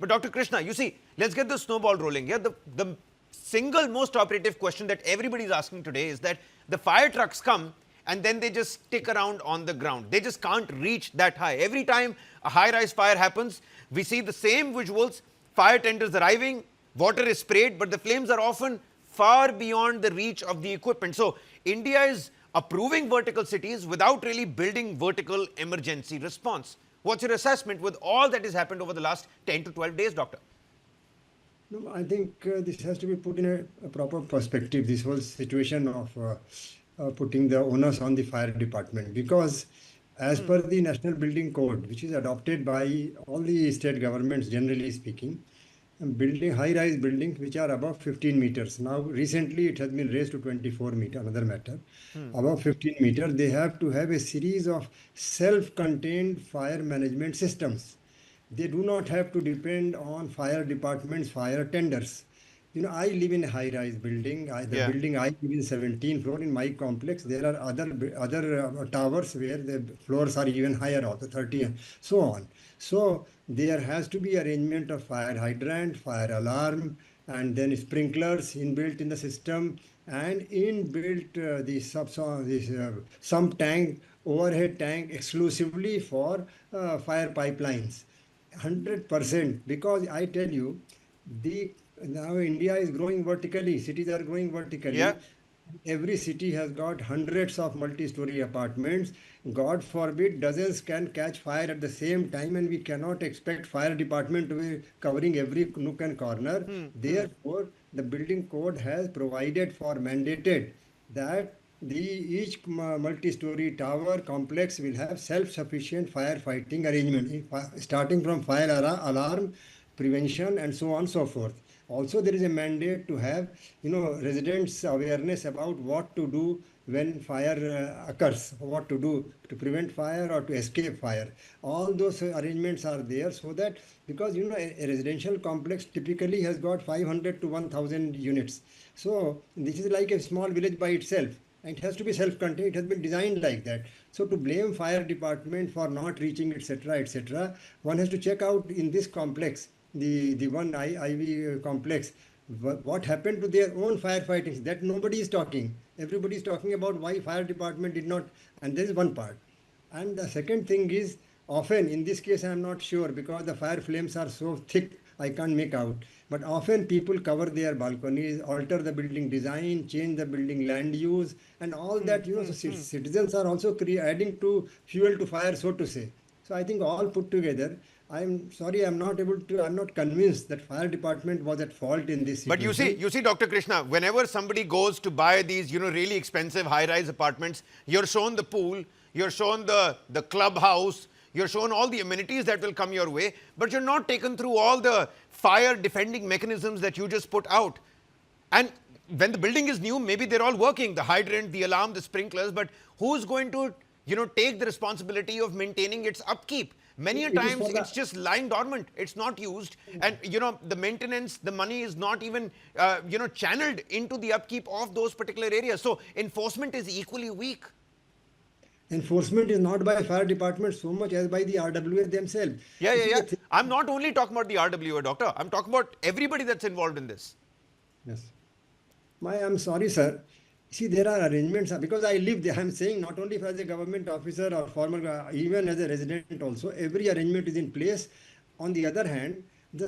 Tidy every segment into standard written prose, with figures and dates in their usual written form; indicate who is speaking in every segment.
Speaker 1: But Dr. Krishna, you see, let's get the snowball rolling here. The single most operative question that everybody is asking today is that the fire trucks come and then they just stick around on the ground. They just can't reach that high. Every time a high-rise fire happens, we see the same visuals, fire tenders arriving, water is sprayed, but the flames are often far beyond the reach of the equipment. So India is approving vertical cities without really building vertical emergency response. What's your assessment with all that has happened over the last 10 to 12 days, Doctor?
Speaker 2: No, I think this has to be put in a proper perspective, this whole situation of putting the onus on the fire department, because as per the National Building Code, which is adopted by all the state governments, generally speaking, building high-rise buildings which are above 15 meters. Now, recently it has been raised to 24 meters, another matter. Above 15 meters, they have to have a series of self-contained fire management systems. They do not have to depend on fire departments, fire tenders. You know, I live in a high-rise building. The building I live in 17th floor in my complex. There are other towers where the floors are even higher, also 30 and so on. So there has to be arrangement of fire hydrant, fire alarm, and then sprinklers inbuilt in the system, and inbuilt sump tank, overhead tank exclusively for fire pipelines. 100%, because I tell you, now India is growing vertically, cities are growing vertically.
Speaker 1: Yeah.
Speaker 2: Every city has got hundreds of multi-story apartments. God forbid dozens can catch fire at the same time, and we cannot expect fire department to be covering every nook and corner. Therefore, the building code has provided for, mandated that each multi-story tower complex will have self-sufficient firefighting arrangement, starting from fire alarm, prevention, and so on and so forth. Also, there is a mandate to have, residents' awareness about what to do when fire occurs, what to do to prevent fire or to escape fire. All those arrangements are there, so that, because a residential complex typically has got 500 to 1,000 units. So this is like a small village by itself. And it has to be self-contained. It has been designed like that. So to blame fire department for not reaching, etc., one has to check out in this complex, the one IV complex, what happened to their own firefighting. That nobody is talking. Everybody is talking about why fire department did not. And there is one part. And the second thing is, often in this case I am not sure, because the fire flames are so thick I can't make out. But often people cover their balconies, alter the building design, change the building land use, and all that. So citizens are also adding to fuel to fire, so to say. So I think all put together, I'm sorry, I'm not convinced that fire department was at fault in this situation.
Speaker 1: But you see, Dr. Krishna, whenever somebody goes to buy these, really expensive high-rise apartments, you're shown the pool, you're shown the clubhouse, you're shown all the amenities that will come your way, but you're not taken through all the fire defending mechanisms that you just put out. And when the building is new, maybe they're all working, the hydrant, the alarm, the sprinklers, but who's going to, take the responsibility of maintaining its upkeep? Many a times it's just lying dormant. It's not used. And, the maintenance, the money is not even, channeled into the upkeep of those particular areas. So enforcement is equally weak.
Speaker 2: Enforcement is not by fire department so much as by the RWA themselves.
Speaker 1: Yeah. I'm not only talking about the RWA, doctor. I'm talking about everybody that's involved in this.
Speaker 2: Yes. I'm sorry, sir. See, there are arrangements, because I live there. I'm saying not only as a government officer or former, even as a resident also, every arrangement is in place. On the other hand, the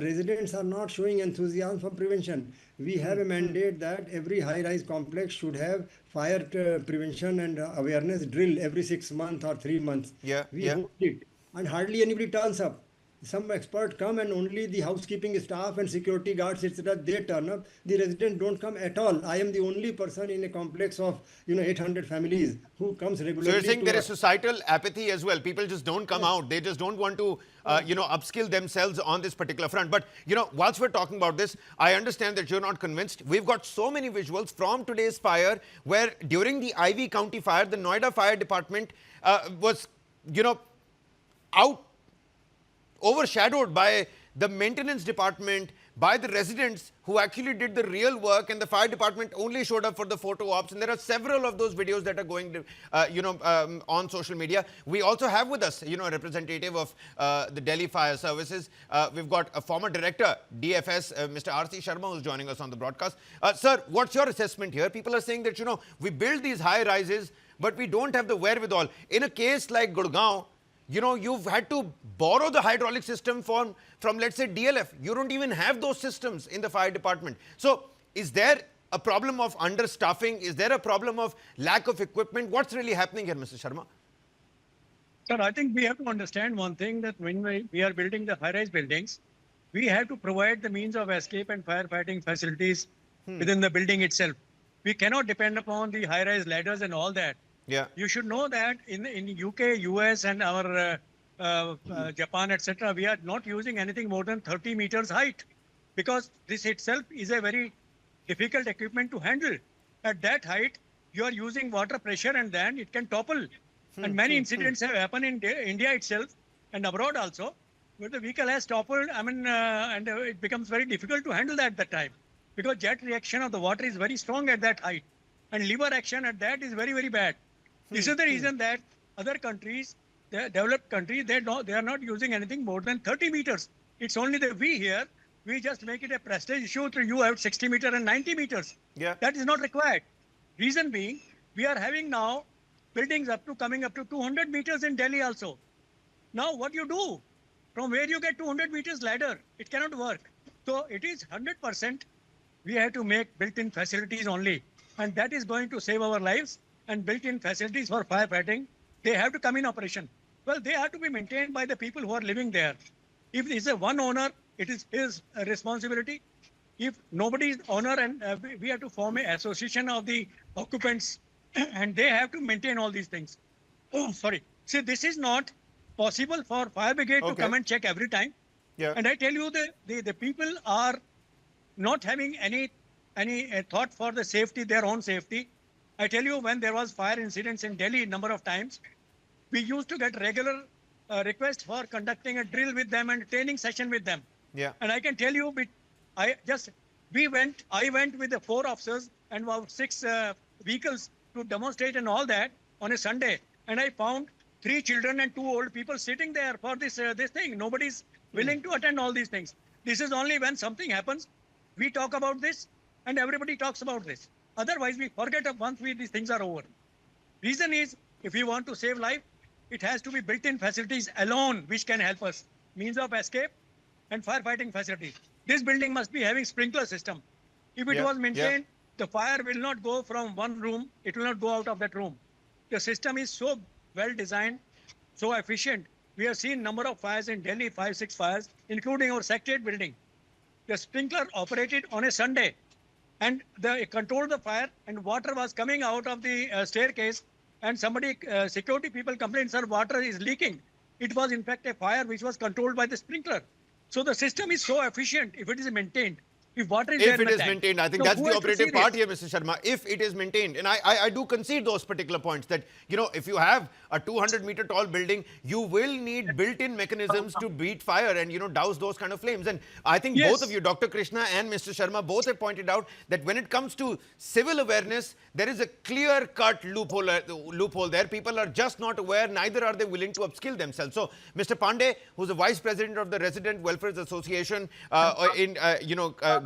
Speaker 2: residents are not showing enthusiasm for prevention. We have a mandate that every high-rise complex should have fire prevention and awareness drill every 6 months or 3 months. We hold it, and hardly anybody turns up. Some expert come, and only the housekeeping staff and security guards, etc., they turn up. The residents don't come at all. I am the only person in a complex of 800 families who comes regularly.
Speaker 1: So you're saying there is societal apathy as well. People just don't come out. They just don't want to upskill themselves on this particular front. But whilst we're talking about this, I understand that you're not convinced. We've got so many visuals from today's fire where during the IV County fire, the Noida Fire Department was overshadowed by the maintenance department, by the residents who actually did the real work, and the fire department only showed up for the photo ops. And there are several of those videos that are going to, on social media. We also have with us, a representative of the Delhi Fire Services. We've got a former director, DFS, Mr. R.C. Sharma, who's joining us on the broadcast. Sir, what's your assessment here? People are saying that, we build these high rises, but we don't have the wherewithal. In a case like Gurgaon, you've had to borrow the hydraulic system from let's say, DLF. You don't even have those systems in the fire department. So is there a problem of understaffing? Is there a problem of lack of equipment? What's really happening here, Mr. Sharma?
Speaker 3: Sir, I think we have to understand one thing, that when we are building the high-rise buildings, we have to provide the means of escape and firefighting facilities within the building itself. We cannot depend upon the high-rise ladders and all that.
Speaker 1: Yeah.
Speaker 3: You should know that in UK, US, and our Japan, etc., we are not using anything more than 30 meters height, because this itself is a very difficult equipment to handle. At that height, you are using water pressure, and then it can topple. And many incidents have happened in India itself and abroad also, where the vehicle has toppled. And it becomes very difficult to handle that at that time, because jet reaction of the water is very strong at that height, and lever action at that is very, very bad. This is the reason that other countries, the developed countries, they are not using anything more than 30 meters. It's only that we here, we just make it a prestige issue to you have 60 meters and 90 meters.
Speaker 1: Yeah.
Speaker 3: That is not required. Reason being, we are having now buildings coming up to 200 meters in Delhi also. Now what you do? From where you get 200 meters ladder? It cannot work. So it is 100% we have to make built-in facilities only. And that is going to save our lives. And built-in facilities for firefighting, they have to come in operation. Well, they have to be maintained by the people who are living there. If it's a one owner, it is his responsibility. If nobody is owner, and we have to form an association of the occupants, and they have to maintain all these things. Oh, sorry. See, this is not possible for fire brigade to come and check every time.
Speaker 1: Yeah.
Speaker 3: And I tell you, the people are not having any thought for the safety, their own safety. I tell you, when there was fire incidents in Delhi number of times, we used to get regular requests for conducting a drill with them and training session with them.
Speaker 1: Yeah.
Speaker 3: And I can tell you, I went with the 4 officers and about 6 vehicles to demonstrate and all that on a Sunday. And I found 3 children and 2 old people sitting there for this thing. Nobody's willing to attend all these things. This is only when something happens, we talk about this and everybody talks about this. Otherwise, we forget once these things are over. Reason is, if we want to save life, it has to be built-in facilities alone which can help us. Means of escape and firefighting facilities. This building must be having sprinkler system. If it was maintained, the fire will not go from one room. It will not go out of that room. The system is so well designed, so efficient. We have seen number of fires in Delhi, 5, 6 fires, including our Secretariat building. The sprinkler operated on a Sunday, and it controlled the fire, and water was coming out of the staircase, and security people complained, sir, water is leaking. It was in fact a fire which was controlled by the sprinkler. So the system is so efficient if it is maintained. If water is
Speaker 1: If it is maintained, I think that's the operative part here, Mr. Sharma. If it is maintained, and I do concede those particular points that, if you have a 200-meter tall building, you will need built-in mechanisms to beat fire and, douse those kind of flames. And I think both of you, Dr. Krishna and Mr. Sharma, both have pointed out that when it comes to civil awareness, there is a clear-cut loophole there. People are just not aware, neither are they willing to upskill themselves. So, Mr. Pandey, who's the Vice President of the Resident Welfare Association in,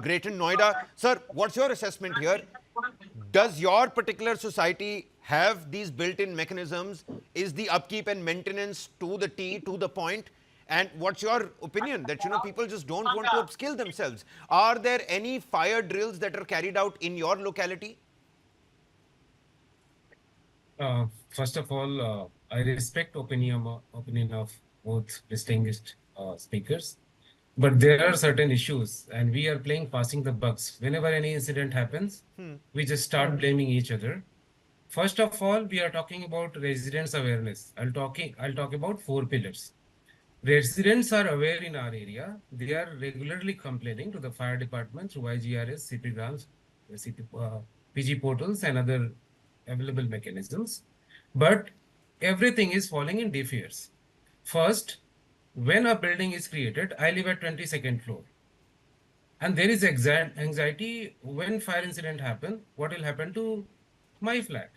Speaker 1: Greater Noida. Sir, what's your assessment here? Does your particular society have these built-in mechanisms? Is the upkeep and maintenance to the T, to the point? And what's your opinion that, people just don't want to upskill themselves? Are there any fire drills that are carried out in your locality?
Speaker 4: First of all, I respect opinion of both distinguished speakers. But there are certain issues, and we are playing passing the bucks. Whenever any incident happens, we just start blaming each other. First of all, we are talking about residents' awareness. I'll talk about 4 pillars. Residents are aware in our area. They are regularly complaining to the fire department through IGRS, CP grants, PG portals, and other available mechanisms. But everything is falling in deaf ears. First, when a building is created, I live at 22nd floor. And there is anxiety when fire incident happen, what will happen to my flat?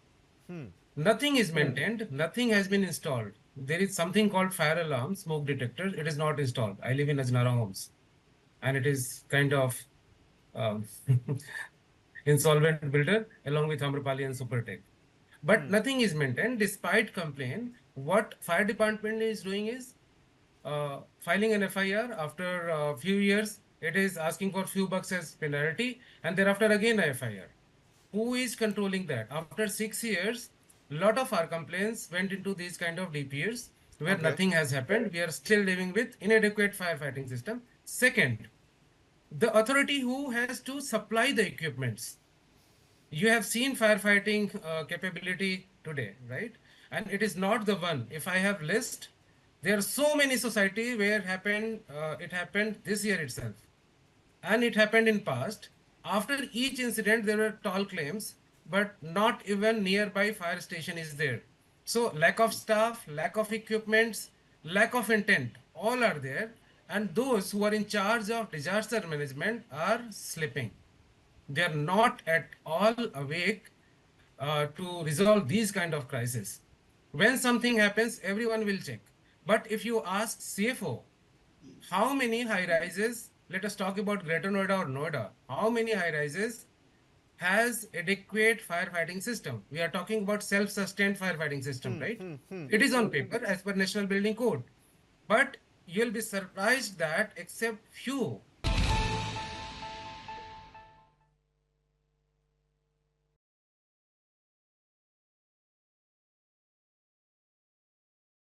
Speaker 4: Nothing is maintained, nothing has been installed. There is something called fire alarm, smoke detector. It is not installed. I live in Ajnara homes, and it is kind of um, insolvent builder along with Amrapali and Supertech. But nothing is maintained despite complaint. What fire department is doing is filing an FIR. After a few years, it is asking for few bucks as penalty, and thereafter again a FIR. Who is controlling that? After 6 years, lot of our complaints went into these kind of DPRs where nothing has happened. We are still living with inadequate firefighting system. Second, the authority who has to supply the equipments. You have seen firefighting capability today, right? And it is not the one. If I have list, there are so many society where it happened this year itself, and it happened in past. After each incident, there were tall claims, but not even nearby fire station is there. So lack of staff, lack of equipments, lack of intent, all are there. And those who are in charge of disaster management are slipping. They are not at all awake to resolve these kind of crises. When something happens, everyone will check. But if you ask CFO, how many high rises, let us talk about Greater Noida or Noida, how many high rises has adequate firefighting system? We are talking about self-sustained firefighting system, right? It is on paper as per National Building Code. But you'll be surprised that except few